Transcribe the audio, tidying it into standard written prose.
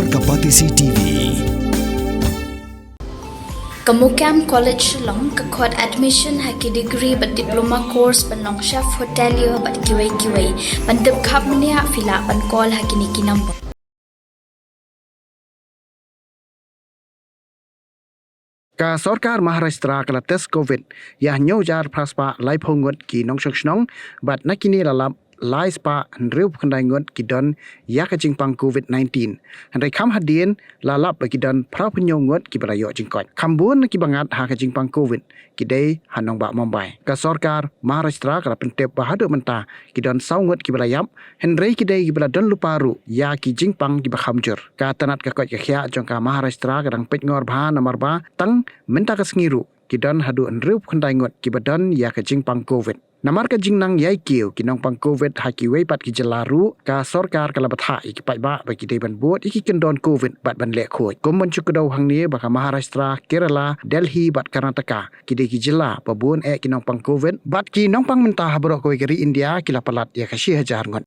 Kapatisi TV. Kamukam College Shillong kakot admission haki degree but diploma course panong chef hotelier but kiway pandep khap mania fila pan call haki niki number Ka Sarkar Maharashtra kala tes COVID ya nyojar praspa lai phongot ki nongshong bat nakini lalap lai spa nriup khandai ngot ki don ya ka jingpang COVID-19 handai kham hadien lalap ki don prapnyo ngot ki barayo jingkot khambun ki bangat ha ka jingpang COVID ki dei hanong ba Mumbai ka Sarkar Maharashtra kala pentep bahadu menta ki don saungot ki balayap hendrei ki dei ki baladon luparu ya ki jingpang ki bakhamjur ka tanat ka kot ka khya jongka Maharashtra kadang pet ngor bha nomor ba tang menta ka sengiru ki don hadu nriup khandai ngot ki badon ya ka jingpang COVID Namar ka jingnang yai kiu kinong pang COVID haki wei pat ki jelaru ka Sarkar kala batha iki pai ba bagi dei ban buat iki kendon COVID bat ban le khoi komon chukudau hang ni baka Maharashtra Kerala Delhi bat Karnataka ki dei ki jela babun kinong pang COVID bat ki nong pang mentah bro ko geri India kila palat ya ka 10,000 ngot